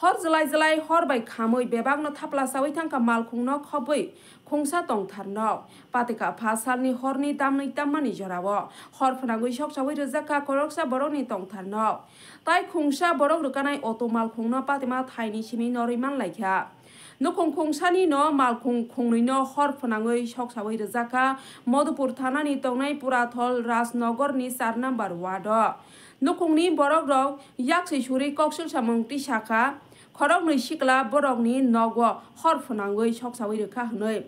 hor jelai jelai hor bai khamoi bebagno thapla sawi thangka malkhungno khoboi khungsa tongtharno patika phasalni horni damnai tammani jorao hor phanagoi sok sawi rejaka koroksa borokni tongtharno tai khungsa borok rukanai auto malkhungno patima thaini simi noriman laikha nukung khungsani no malkhung khungnoi no hor phanagoi sok sawi rejaka Madhupur thanani tongnai Purathol Rajnagar ni 4 number ward nukungni borok rok yaksai suri koksul samung tisaka khorok noi sikla borok ni nogo hor phanagoi sok sawi rekha hnoi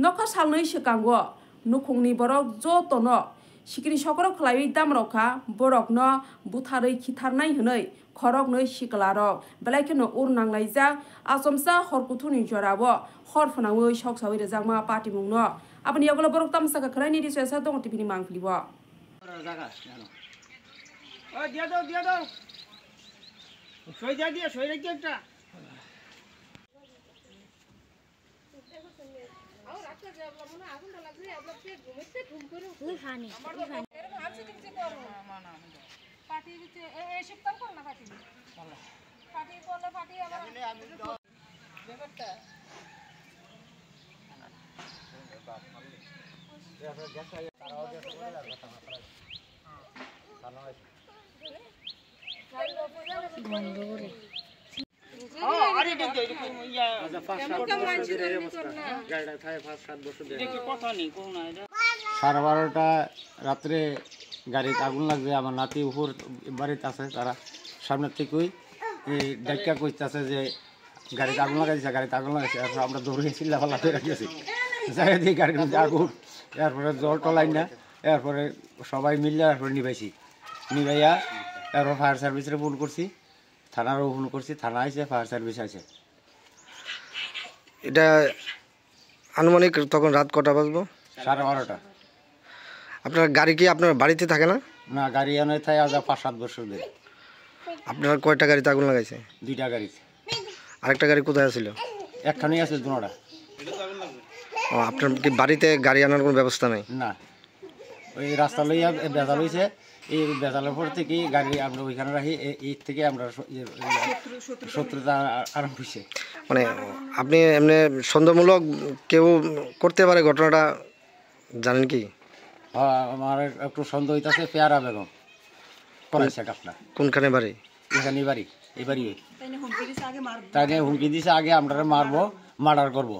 nokha salnoi sikango nukungni borok jotono sikri sokorok khlai damrokha borok no butharoi khitharnai hnoi khorok noi sikla rok belaikeno urnanglaijak asomsa horkuthuni jorabo hor phanagoi sok sawi rejakma party mungno aboni yagulo borok tamsaka khlaini disesa dong tv ni mangflibo দিয়া দাও সই যা দিয়ে সই রাখি একটা আর রাখতে যাব মনে আগুনটা লাগবে আপনার পেট ঘুমোতে ঘুম করে ওই ফানি এর ভাবছি কিছু করব না পার্টি দিতে এই সপ্তাহ কর না পার্টি পার্টি করলে পার্টি আবার ব্যাপারটা সাড়ে 12টা রাত্রে গাড়িতে আগুন লাগছে আমার নাতি উপর বাড়িতে আছে তারা সামনের থেকেই ডাক্কা কইতেছে যে গাড়িতে আগুন লাগাইছে আমরা দৌড়ে চিল্লাফাল্লা করে রাখিয়েছি যাই দিয়ে গাড়ির মধ্যে আগুন এরপরে জল টলাই না এরপরে সবাই মিললে এরপরে নিভাইয়া এরপর ফায়ার সার্ভিসে ফোন করছি থানারও ফোন করছি থানা আইছে ফায়ার সার্ভিস আছে। এটা আনুমানিক তখন রাত কটা বাজবো? 12:30। আপনার গাড়ি কি আপনার বাড়িতে থাকে না? না, গাড়ি এনে থাকে আজ 5-7 বছর ধরে। আপনার কয়টা গাড়িতে আগুন লাগাইছে? 2টা গাড়িতে। আরেকটা গাড়ি কোথায় ছিল? একখানেই আছে দুনোটা। ও, আপনার কি বাড়িতে গাড়ি আনার কোনো ব্যবস্থা নেই? না, ওই রাস্তা লইয়া বেজাল হয়েছে, এই বেজালের পর থেকে গাড়ি আমরা ওইখানে রাখি, এই থেকে আমরা শত্রুতা আরম্ভ হয়েছে। মানে আপনি এমনি সন্দেহমূলক কেউ করতে পারে ঘটনাটা জানেন কি? হ্যাঁ, আমার একটু সন্দেহ হইতেছে পেয়ারা বেগম করাইছে কাপড়া। কোনখানে বাড়ি? এখানে বাড়ি, এই বাড়ি। তাই নিয়ে হুমকি দিছে আগে আমরা মারবো, মার্ডার করবো।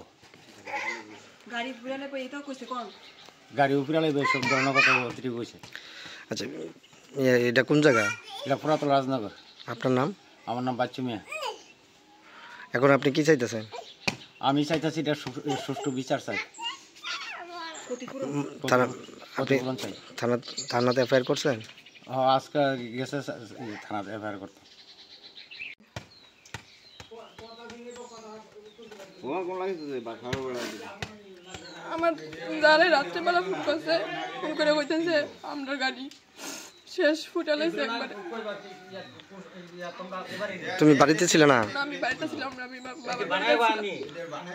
গাড়ি উপরালে সব ধরনের কথা কইছে। আচ্ছা, এটা কোন জায়গা? এটা পুরাতন রাজনগর। আপনার নাম? আমার নাম বাচ্চু মিয়া। এখন আপনি কি চাইতেছেন? আমি চাইতেছি এটা সুষ্ঠু বিচার চাই। থানাতে এফআইআর করছেন? হ্যাঁ, আজকে গেছে থানাতে এফআইআর করতে। আমার যারা রাত্রেবেলা ফোন করছে, ফোন করে কইতেছে আমরা গাড়ি শেষ ফুটালাইছে একবারে। তুমি বাড়িতে ছিলে না? আমি বাড়িতে ছিলাম না, আমি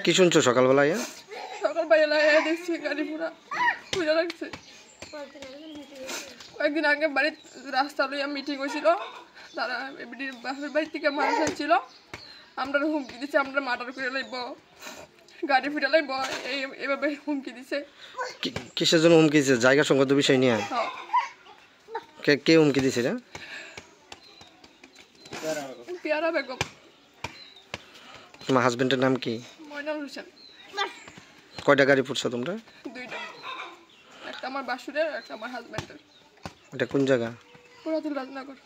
কি শুনছো সকালবেলা? সকালবেলা দেখছি গাড়ি পুরা ফুটা লাগছে। কয়েকদিন আগে বাড়ির রাস্তা লইয়া মিটিং হয়েছিল, তারা বাপের বাড়ি থেকে মানুষ আসছিল, আমরা হুমকি দিচ্ছে আমরা মার্ডার করে লাইব, গাড়ি ফিরে লাইব, এইভাবে হুমকি দিছে। কিসের জন্য হুমকি দিছে? জায়গা সংক্রান্ত বিষয় নিয়ে? কে হুমকি দিছে? পেয়ারা বেগম। তোমার হাজবেন্ডের নাম কি? মইনুল হোসেন। কয়টা গাড়ি ফুটছো তোমরা? 2টা, একটা আমার বাসুরের, একটা আমার হাজবেন্ডের। এটা কোন জায়গা? পুরাতন রাজনগর।